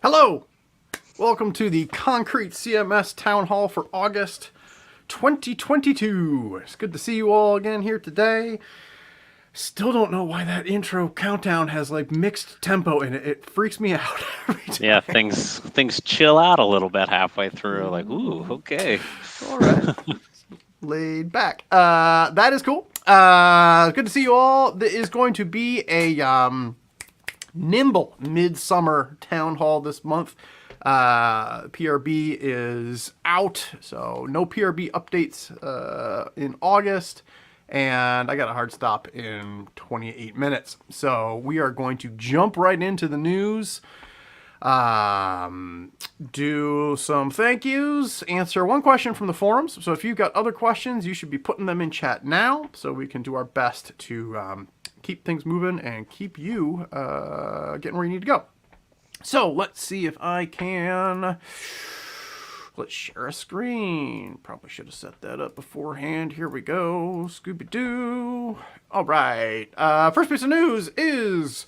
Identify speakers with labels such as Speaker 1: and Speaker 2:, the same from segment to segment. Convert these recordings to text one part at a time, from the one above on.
Speaker 1: Hello! Welcome to the Concrete CMS Town Hall for August 2022. It's good to see you all again here today. Still don't know why that intro countdown has like mixed tempo in it. It freaks me out every time.
Speaker 2: Yeah, things chill out a little bit halfway through. Like, ooh, okay.
Speaker 1: All right. Laid back. That is cool. Good to see you all. There is going to be a nimble midsummer town hall this month. PRB is out, so no PRB updates in August, and I got a hard stop in 28 minutes. So we are going to jump right into the news, do some thank yous, answer one question from the forums. So if you've got other questions, you should be putting them in chat now so we can do our best to keep things moving and keep you getting where you need to go. So let's see if I can. Let's share a screen. Probably should have set that up beforehand. Here we go. Scooby-Doo. All right. First piece of news is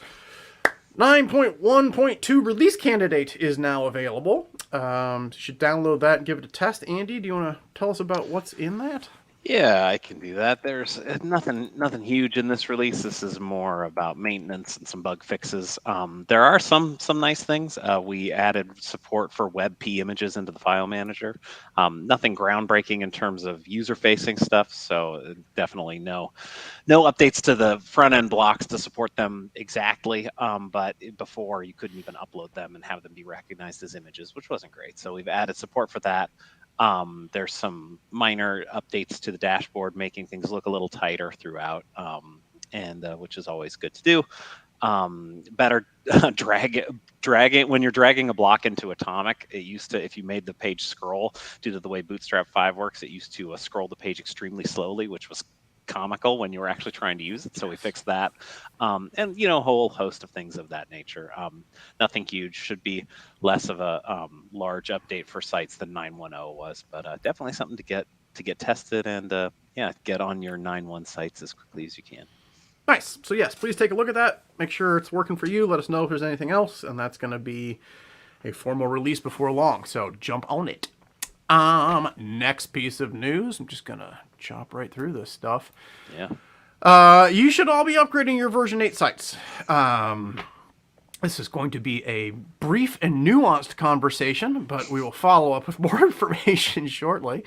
Speaker 1: 9.1.2 release candidate is now available. You should download that and give it a test. Andy, do you want to tell us about what's in that?
Speaker 2: Yeah, I can do that. There's nothing huge in this release. This is more about maintenance and some bug fixes. There are some nice things. We added support for WebP images into the file manager. Nothing groundbreaking in terms of user-facing stuff. So definitely no updates to the front end blocks to support them exactly. But before you couldn't even upload them and have them be recognized as images, which wasn't great. So we've added support for that. There's some minor updates to the dashboard, making things look a little tighter throughout, and which is always good to do. Better drag it when you're dragging a block into Atomic. It used to, if you made the page scroll, due to the way Bootstrap 5 works, it used to scroll the page extremely slowly, which was comical when you were actually trying to use it. So we fixed that, and a whole host of things of that nature. Nothing huge. Should be less of a large update for sites than 9.1.0 was, but definitely something to get tested and get on your 9.1 sites as quickly as you can.
Speaker 1: Nice. So yes, please take a look at that. Make sure it's working for you. Let us know if there's anything else, and that's going to be a formal release before long. So jump on it. Next piece of news. I'm just gonna chop right through this stuff.
Speaker 2: Yeah.
Speaker 1: You should all be upgrading your version 8 sites. This is going to be a brief and nuanced conversation, but we will follow up with more information shortly.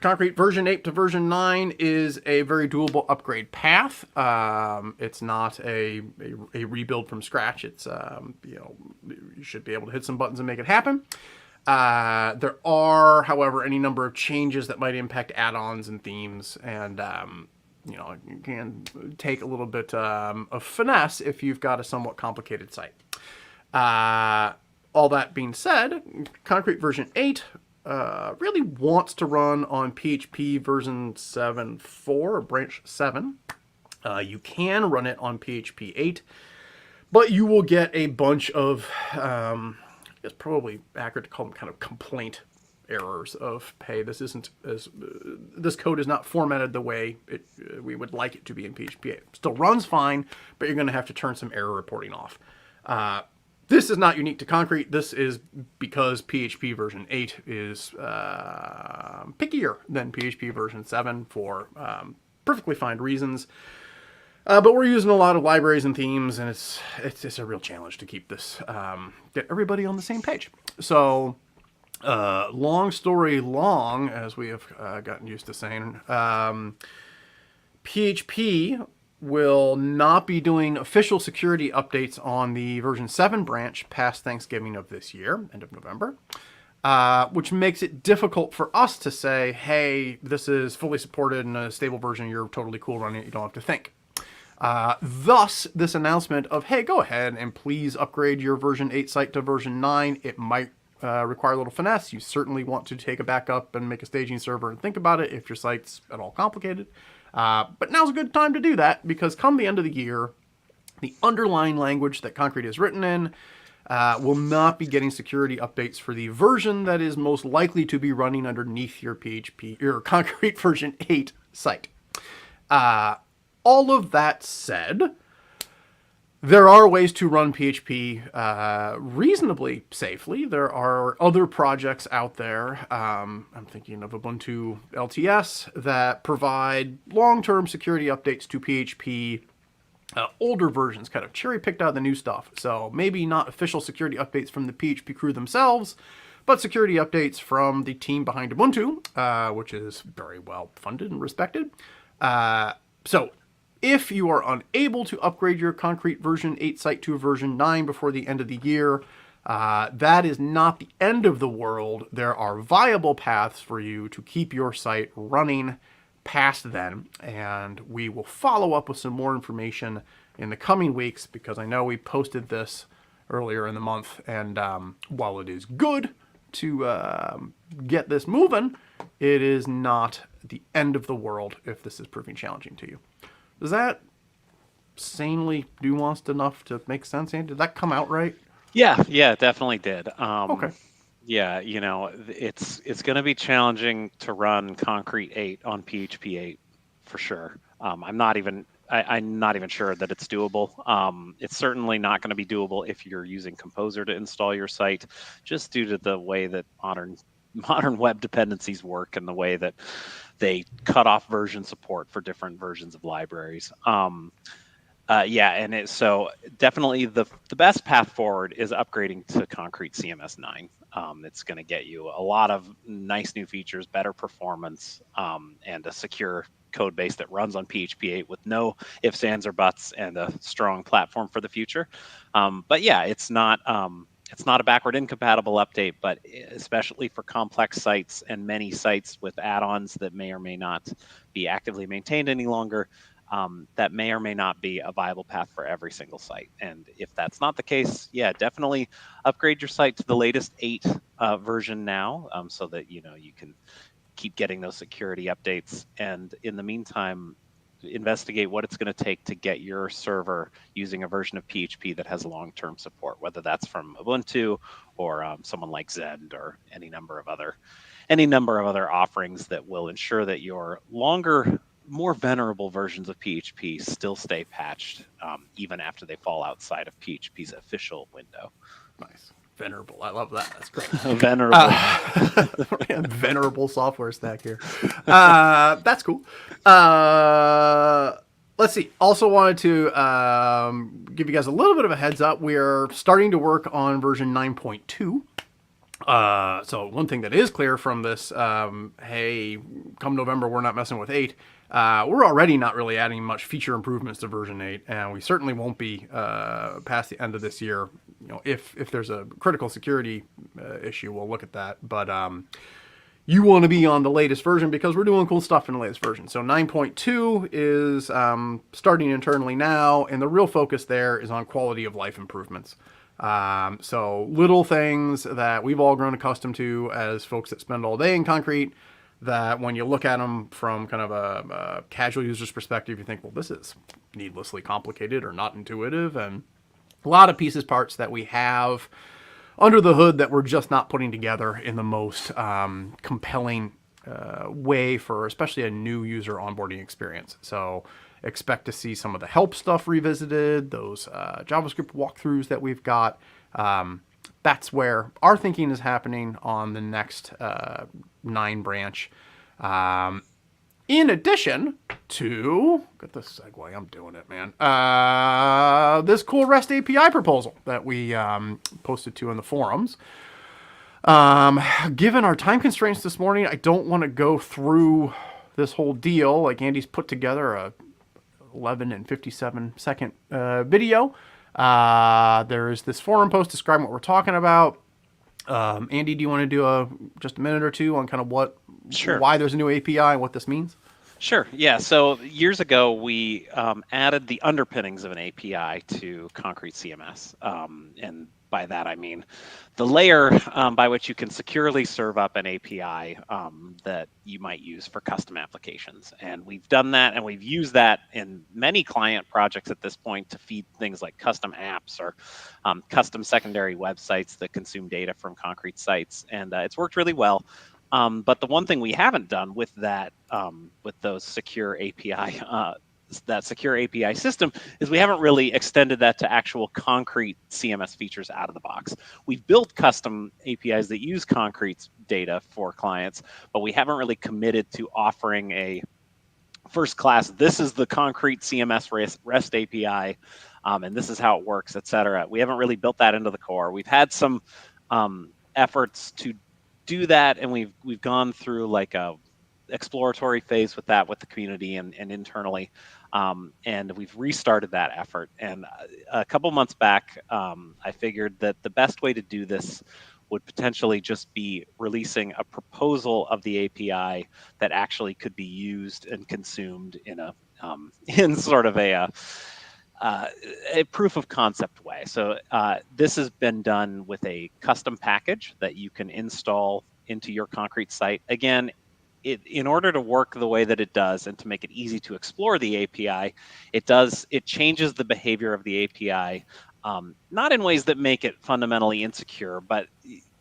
Speaker 1: Concrete version 8 to version 9 is a very doable upgrade path. It's not a rebuild from scratch. It's you should be able to hit some buttons and make it happen. There are, however, any number of changes that might impact add-ons and themes, and it can take a little bit of finesse if you've got a somewhat complicated site. All that being said, Concrete version 8 really wants to run on PHP version 7.4 or branch 7. You can run it on PHP 8, but you will get a bunch of, it's probably accurate to call them kind of complaint errors of, hey, this code is not formatted the way we would like it to be in PHP 8. It still runs fine, but you're going to have to turn some error reporting off. This is not unique to Concrete. This is because PHP version 8 is pickier than PHP version 7 for perfectly fine reasons. But we're using a lot of libraries and themes, and it's a real challenge to keep this, get everybody on the same page. So, long story long, as we have gotten used to saying, PHP will not be doing official security updates on the version 7 branch past Thanksgiving of this year, end of November, which makes it difficult for us to say, hey, this is fully supported in a stable version, you're totally cool running it, you don't have to think. Thus, this announcement of, hey, go ahead and please upgrade your version 8 site to version 9. It might require a little finesse. You certainly want to take a backup and make a staging server and think about it if your site's at all complicated. But now's a good time to do that, because come the end of the year, the underlying language that Concrete is written in will not be getting security updates for the version that is most likely to be running underneath your Concrete version 8 site. All of that said, There are ways to run PHP reasonably safely. There are other projects out there. I'm thinking of Ubuntu LTS that provide long-term security updates to PHP. Older versions, kind of cherry picked out of the new stuff. So maybe not official security updates from the PHP crew themselves, but security updates from the team behind Ubuntu, which is very well funded and respected. So if you are unable to upgrade your Concrete version 8 site to version 9 before the end of the year, that is not the end of the world. There are viable paths for you to keep your site running past then, and we will follow up with some more information in the coming weeks, because I know we posted this earlier in the month, and while it is good to get this moving, it is not the end of the world if this is proving challenging to you. Is that sanely nuanced enough to make sense, Andy? Did that come out right?
Speaker 2: Yeah, it definitely did.
Speaker 1: Okay.
Speaker 2: Yeah, it's going to be challenging to run Concrete 8 on PHP 8 for sure. I'm not even sure that it's doable. It's certainly not going to be doable if you're using Composer to install your site, just due to the way that modern web dependencies work and the way that they cut off version support for different versions of libraries. So definitely the best path forward is upgrading to Concrete CMS 9. It's going to get you a lot of nice new features, better performance, and a secure code base that runs on PHP 8 with no ifs, ands, or buts, and a strong platform for the future. But yeah, it's not a backward incompatible update, but especially for complex sites and many sites with add-ons that may or may not be actively maintained any longer, that may or may not be a viable path for every single site. And if that's not the case, yeah, definitely upgrade your site to the latest 8 version now, so that you can keep getting those security updates. And in the meantime, investigate what it's going to take to get your server using a version of PHP that has long-term support, whether that's from Ubuntu or someone like Zend or any number of other offerings that will ensure that your longer, more venerable versions of PHP still stay patched, even after they fall outside of PHP's official window.
Speaker 1: Nice. Venerable. I love that. That's great.
Speaker 2: Venerable.
Speaker 1: Venerable software stack here. That's cool. Let's see. Also wanted to give you guys a little bit of a heads up. We're starting to work on version 9.2. So one thing that is clear from this, hey, come November, we're not messing with 8. We're already not really adding much feature improvements to version 8, and we certainly won't be past the end of this year. If there's a critical security issue, we'll look at that. But you want to be on the latest version because we're doing cool stuff in the latest version. So 9.2 is starting internally now, and the real focus there is on quality of life improvements. So little things that we've all grown accustomed to as folks that spend all day in Concrete, that when you look at them from kind of a casual user's perspective, you think, well, this is needlessly complicated or not intuitive, and a lot of pieces, parts that we have under the hood that we're just not putting together in the most compelling way for especially a new user onboarding experience. So expect to see some of the help stuff revisited, those JavaScript walkthroughs that we've got. That's where our thinking is happening on the next 9 branch. In addition to, get this segue, I'm doing it, man. This cool REST API proposal that we posted to in the forums. Given our time constraints this morning, I don't want to go through this whole deal. Like, Andy's put together a 11 and 57 second video. There is this forum post describing what we're talking about. Andy, do you want to do just a minute or two on kind of why there's a new API and what this means?
Speaker 2: Sure. Yeah. So years ago, we added the underpinnings of an API to Concrete CMS. And by that, I mean the layer by which you can securely serve up an API that you might use for custom applications. And we've done that, and we've used that in many client projects at this point to feed things like custom apps or custom secondary websites that consume data from Concrete sites. And it's worked really well. But the one thing we haven't done with that, with those secure API that secure API system is we haven't really extended that to actual concrete CMS features out of the box. We've built custom APIs that use concrete data for clients, but we haven't really committed to offering a first class, this is the concrete CMS REST API, and this is how it works, et cetera. We haven't really built that into the core. We've had some efforts to do that, and we've gone through like a exploratory phase with that with the community and internally, and we've restarted that effort. And a couple months back, I figured that the best way to do this would potentially just be releasing a proposal of the API that actually could be used and consumed in a in sort of a proof of concept way. So this has been done with a custom package that you can install into your concrete site. Again, in order to work the way that it does and to make it easy to explore the API, it changes the behavior of the API, not in ways that make it fundamentally insecure, but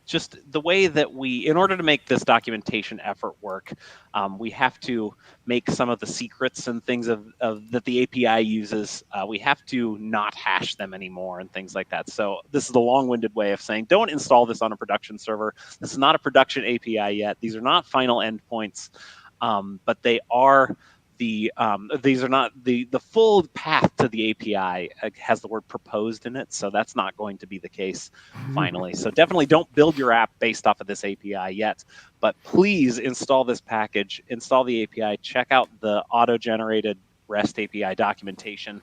Speaker 2: just the way that in order to make this documentation effort work, we have to make some of the secrets and things that the API uses, we have to not hash them anymore and things like that. So this is a long-winded way of saying, don't install this on a production server. This is not a production API yet. These are not final endpoints, but they are these are not the full path to the API has the word proposed in it, so that's not going to be the case finally. So definitely don't build your app based off of this API yet, but please install this package, install the API, check out the auto-generated REST API documentation.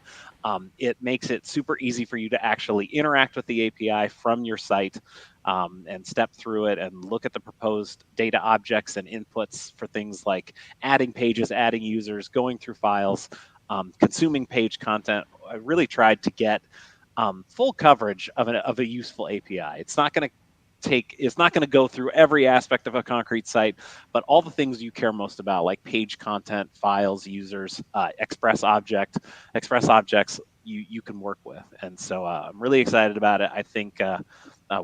Speaker 2: It makes it super easy for you to actually interact with the API from your site and step through it and look at the proposed data objects and inputs for things like adding pages, adding users, going through files, consuming page content. I really tried to get full coverage of a useful API. It's not going to go through every aspect of a concrete site, but all the things you care most about, like page content, files, users, express objects, you can work with. And so I'm really excited about it. I think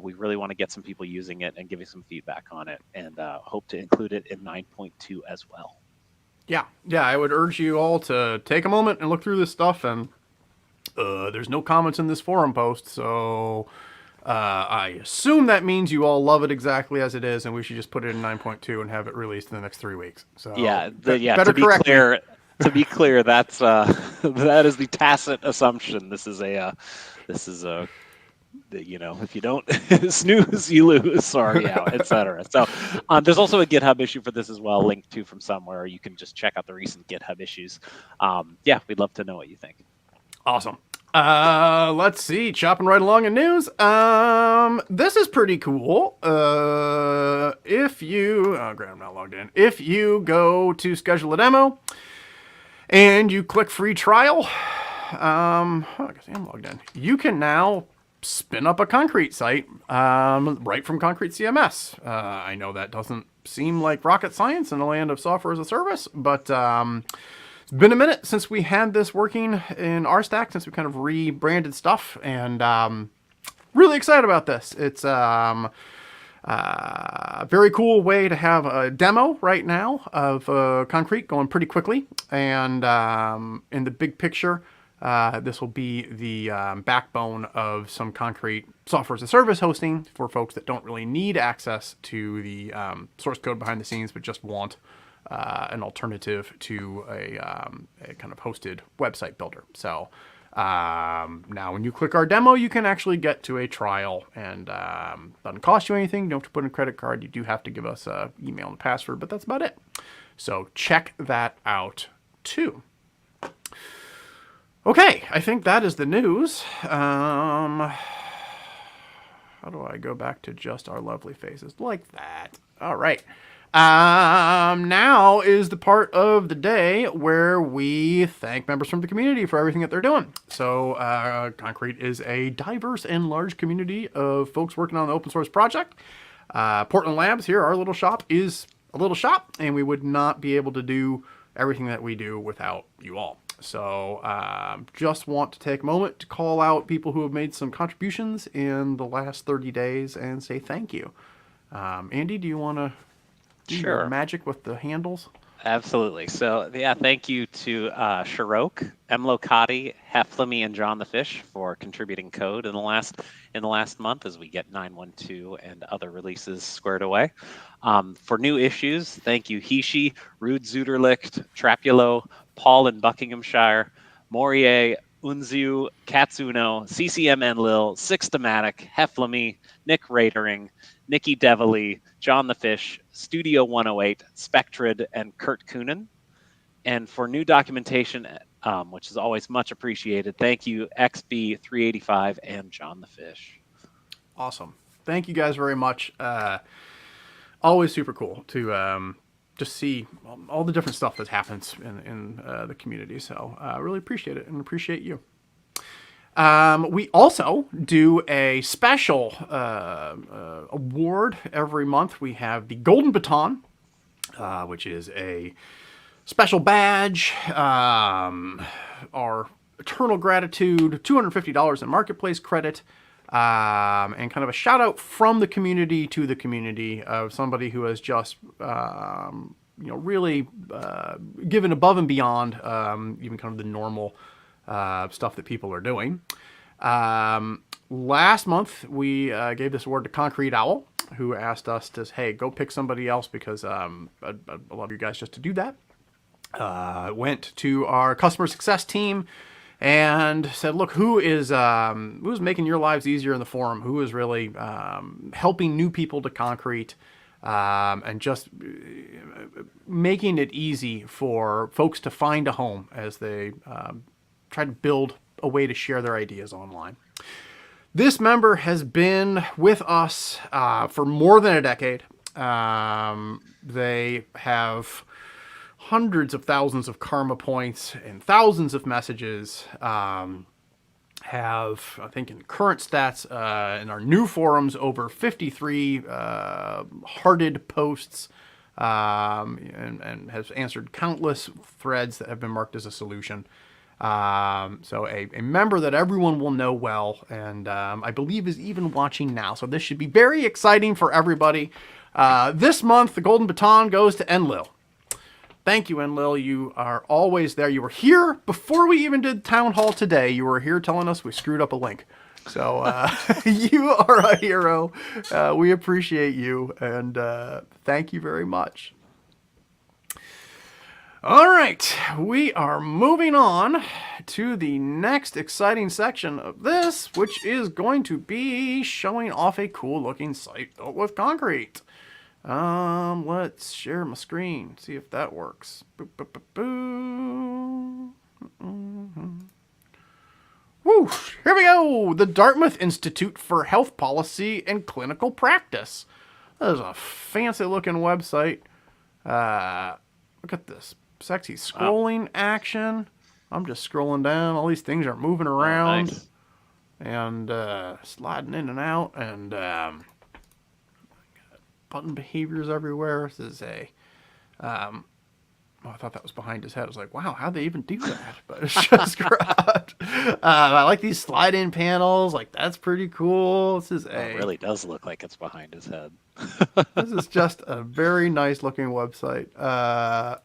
Speaker 2: we really want to get some people using it and give you some feedback on it, and hope to include it in 9.2 as well.
Speaker 1: Yeah, I would urge you all to take a moment and look through this stuff. And there's no comments in this forum post, so I assume that means you all love it exactly as it is, and we should just put it in 9.2 and have it released in the next 3 weeks. So
Speaker 2: To be clear, that's that is the tacit assumption. This is if you don't snooze, you lose. Sorry, etc. So there's also a GitHub issue for this as well, linked to from somewhere. You can just check out the recent GitHub issues. We'd love to know what you think.
Speaker 1: Awesome. Let's see. Chopping right along in news. This is pretty cool. If you, I'm not logged in. If you go to schedule a demo and you click free trial, I guess I'm logged in. You can now spin up a concrete site, right from Concrete CMS. I know that doesn't seem like rocket science in the land of software as a service, but, it's been a minute since we had this working in RStack, since we kind of rebranded stuff, and really excited about this. It's a very cool way to have a demo right now of Concrete going pretty quickly, and in the big picture, this will be the backbone of some Concrete software as a service hosting for folks that don't really need access to the source code behind the scenes, but just want an alternative to a kind of hosted website builder. So now when you click our demo, you can actually get to a trial, and doesn't cost you anything. You don't have to put in a credit card. You do have to give us an email and password, but that's about it. So check that out too. Okay, I think that is the news. How do I go back to just our lovely faces like that? All right. Now is the part of the day where we thank members from the community for everything that they're doing. So, Concrete is a diverse and large community of folks working on the open source project. Portland Labs here, our little shop, is a little shop, and we would not be able to do everything that we do without you all. So, just want to take a moment to call out people who have made some contributions in the last 30 days and say thank you. Andy, do you want to do your magic with the handles?
Speaker 2: Absolutely. So yeah, thank you to Shirok, Emlokati, Heflemy, and John the Fish for contributing code in the last month as we get 9.12 and other releases squared away. For new issues, thank you Hishi, Rude Zuderlicht, Trapulo, Paul in Buckinghamshire, Morier, Unziu, Katsuno, CCM Enlil, Sixtomatic, Heflemy, Nick Ratering, Nikki Devilly, John the Fish, Studio 108, Spectrid, and Kurt Coonan. And for new documentation, which is always much appreciated, thank you XB385 and John the Fish.
Speaker 1: Awesome. Thank you guys very much. Always super cool to just see all the different stuff that happens in the community. So I really appreciate it and appreciate you. We also do a special award every month. We have the Golden Baton, which is a special badge, our eternal gratitude, $250 in marketplace credit, and kind of a shout out from the community to the community of somebody who has just really given above and beyond even kind of the normal stuff that people are doing. Last month we gave this award to Concrete Owl, who asked us to, hey, go pick somebody else because I'd love you guys just to do that. Went to our customer success team and said, look, who's making your lives easier in the forum? Who is really helping new people to concrete and just making it easy for folks to find a home as they try to build a way to share their ideas online. This member has been with us for more than a decade. They have hundreds of thousands of karma points and thousands of messages. Have, I think in current stats, in our new forums, over 53 hearted posts, and has answered countless threads that have been marked as a solution. So a member that everyone will know well, and I believe is even watching now. So this should be very exciting for everybody. This month, the Golden Baton goes to Enlil. Thank you, Enlil. You are always there. You were here before we even did Town Hall today. You were here telling us we screwed up a link. So you are a hero. We appreciate you, and thank you very much. All right, we are moving on to the next exciting section of this, which is going to be showing off a cool looking site built with concrete. Let's share my screen, see if that works. Boop, boop, boop, boop. Mm-hmm. Woo! Here we go! The Dartmouth Institute for Health Policy and Clinical Practice. That is a fancy looking website. Look at this sexy scrolling action. I'm just scrolling down. All these things are moving around.
Speaker 2: Nice.
Speaker 1: And sliding in and out, and button behaviors everywhere. This is a I thought that was behind his head. I was like, wow, how'd they even do that? But it's just great. I like these slide-in panels. Like, that's pretty cool. This is
Speaker 2: It really does look like it's behind his head.
Speaker 1: This is just a very nice looking website. I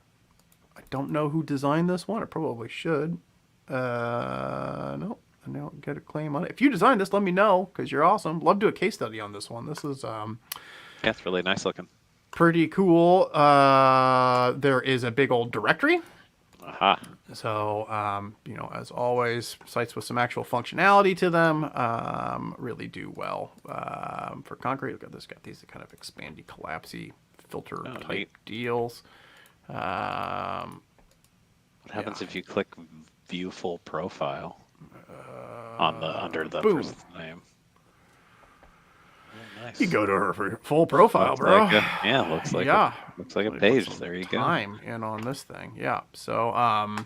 Speaker 1: don't know who designed this one. I probably should. No, I don't get a claim on it. If you designed this, let me know, because you're awesome. Love to do a case study on this one. This is
Speaker 2: yeah, it's really nice looking.
Speaker 1: pretty cool. There is a big old directory.
Speaker 2: Aha.
Speaker 1: So, as always, sites with some actual functionality to them really do well for concrete. Look at this, got these kind of expandy, collapsy filter type
Speaker 2: neat.
Speaker 1: deals.
Speaker 2: What happens if you click view full profile on the under the
Speaker 1: boom.
Speaker 2: person's name? Oh, nice.
Speaker 1: You go to her full profile,
Speaker 2: Looks
Speaker 1: bro.
Speaker 2: like looks like
Speaker 1: Yeah.
Speaker 2: looks like a
Speaker 1: Really put
Speaker 2: page.
Speaker 1: some
Speaker 2: There you go.
Speaker 1: time in on this thing. Yeah. So,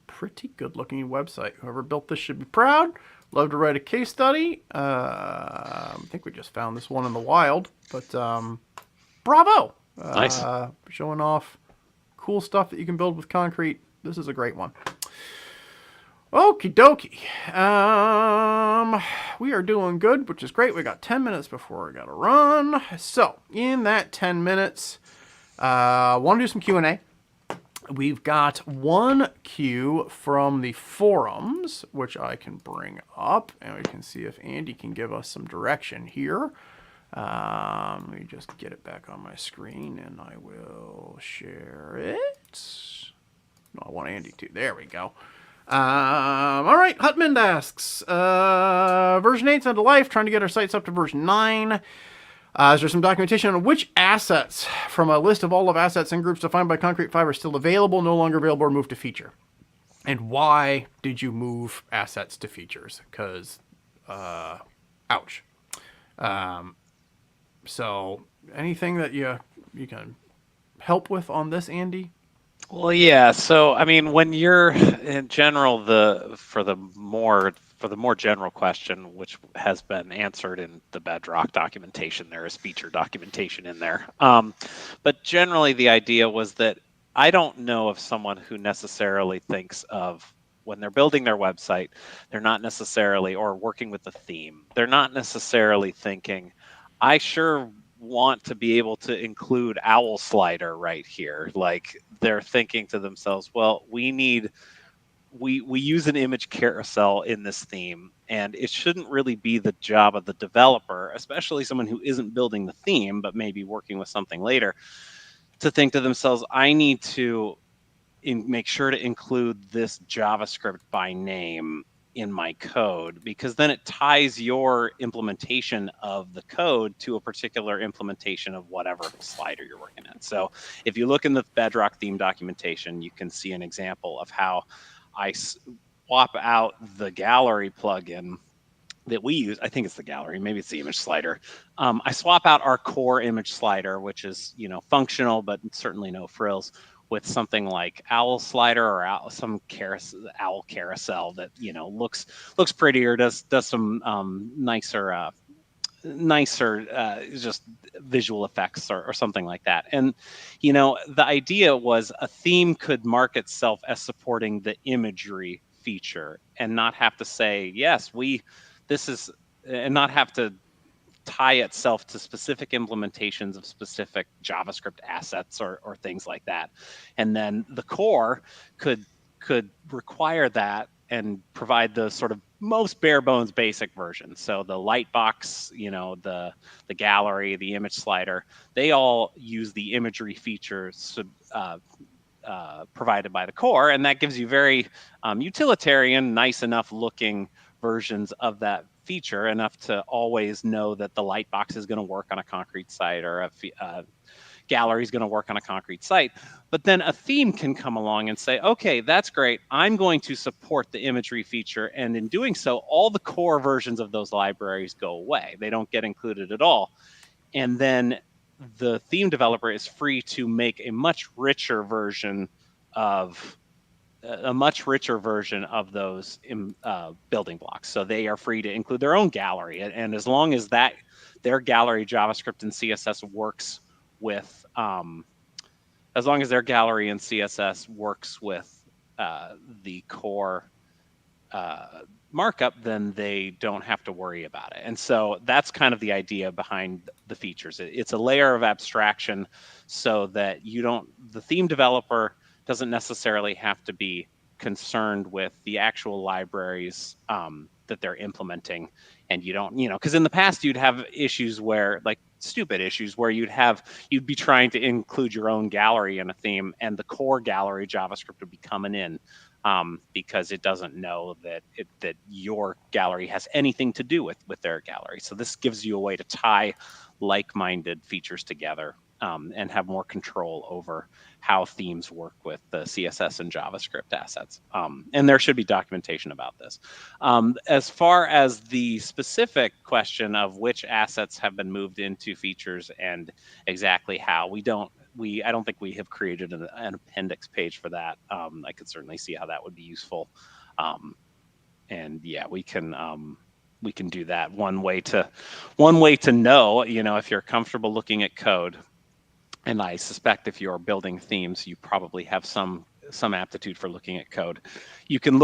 Speaker 1: pretty good looking website. Whoever built this should be proud. Love to write a case study. I think we just found this one in the wild, but bravo.
Speaker 2: Nice.
Speaker 1: Showing off cool stuff that you can build with concrete. This is a great one. Okie dokie. We are doing good, which is great. We got 10 minutes before we got to run. So, in that 10 minutes, Want to do some Q&A? We've got one Q from the forums, which I can bring up, and we can see if Andy can give us some direction here. Let me just get it back on my screen, and I will share it. No, I want Andy to. There we go. All right, Hutmund asks, version 8's end of life, trying to get our sites up to version 9. Is there some documentation on which assets from a list of all of assets and groups defined by Concrete 5 are still available, no longer available, or moved to feature? And why did you move assets to features? Because, ouch. So, anything that you can help with on this, Andy?
Speaker 2: Well, yeah. So, I mean, when you're in general, for the more general question, which has been answered in the Bedrock documentation, there is feature documentation in there. But generally, the idea was that I don't know of someone who necessarily thinks of when they're building their website, they're not necessarily, or working with the theme, they're not necessarily thinking, I sure want to be able to include owl slider right here. Like they're thinking to themselves, well, we use an image carousel in this theme, and it shouldn't really be the job of the developer, especially someone who isn't building the theme but maybe working with something later, to think to themselves, I need to make sure to include this JavaScript by name in my code, because then it ties your implementation of the code to a particular implementation of whatever slider you're working at. So if you look in the Bedrock theme documentation, you can see an example of how I swap out the gallery plugin that we use. I think it's the gallery, maybe it's the image slider. I swap out our core image slider, which is, functional, but certainly no frills, with something like owl slider or some owl carousel that looks prettier, does some nicer just visual effects or something like that. And the idea was a theme could mark itself as supporting the imagery feature and not have to say, yes, and not have to tie itself to specific implementations of specific JavaScript assets or things like that. And then the core could require that and provide the sort of most bare bones basic version. So the lightbox, the gallery, the image slider, they all use the imagery features provided by the core, and that gives you very utilitarian, nice enough looking versions of that feature, enough to always know that the lightbox is going to work on a concrete site or a gallery is going to work on a concrete site. But then a theme can come along and say, okay, that's great. I'm going to support the imagery feature. And in doing so, all the core versions of those libraries go away. They don't get included at all. And then the theme developer is free to make a much richer version of those building blocks. So they are free to include their own gallery. And as long as their gallery JavaScript and CSS works with, as long as their gallery and CSS works with the core markup, then they don't have to worry about it. And so that's kind of the idea behind the features. It's a layer of abstraction so that the theme developer doesn't necessarily have to be concerned with the actual libraries that they're implementing. And you don't, because in the past you'd have issues where, like stupid issues, where you'd be trying to include your own gallery in a theme, and the core gallery JavaScript would be coming in because it doesn't know that your gallery has anything to do with their gallery. So this gives you a way to tie like-minded features together and have more control over how themes work with the CSS and JavaScript assets. And there should be documentation about this. As far as the specific question of which assets have been moved into features and exactly how, I don't think we have created an appendix page for that. I could certainly see how that would be useful. And yeah, we can do that. One way to know, if you're comfortable looking at code, and I suspect if you're building themes, you probably have some aptitude for looking at code. You can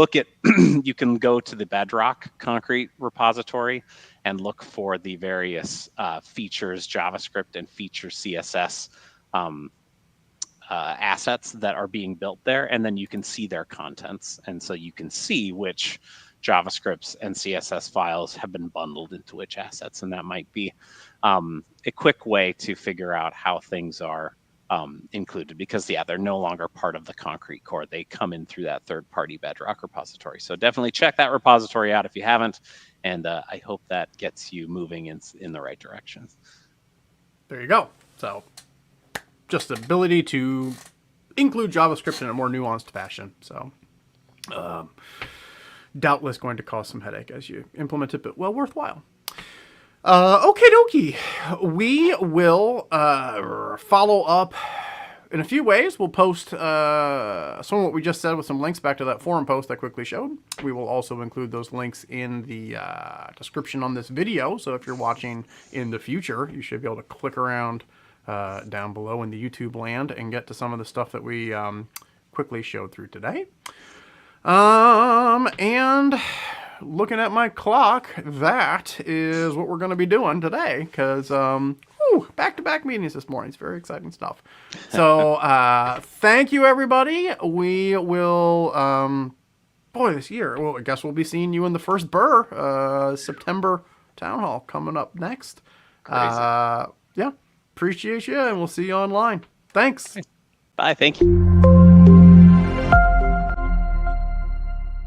Speaker 2: you can go to the Bedrock Concrete repository and look for the various features JavaScript and feature CSS assets that are being built there, and then you can see their contents. And so you can see which JavaScripts and CSS files have been bundled into which assets. And that might be a quick way to figure out how things are included, because they're no longer part of the Concrete core. They come in through that third-party Bedrock repository. So definitely check that repository out if you haven't. And I hope that gets you moving in the right direction.
Speaker 1: There you go. So just the ability to include JavaScript in a more nuanced fashion. So doubtless going to cause some headache as you implement it, but well worthwhile. Okie dokie. We will follow up in a few ways. We'll post some of what we just said with some links back to that forum post I quickly showed. We will also include those links in the description on this video. So if you're watching in the future, you should be able to click around down below in the YouTube land and get to some of the stuff that we quickly showed through today. And looking at my clock, that is what we're going to be doing today, because back-to-back meetings this morning. It's very exciting stuff. So thank you, everybody. We will, this year, well, I guess we'll be seeing you in the first Burr September Town Hall coming up next. Yeah, appreciate you, and we'll see you online. Thanks.
Speaker 2: Bye. Thank you.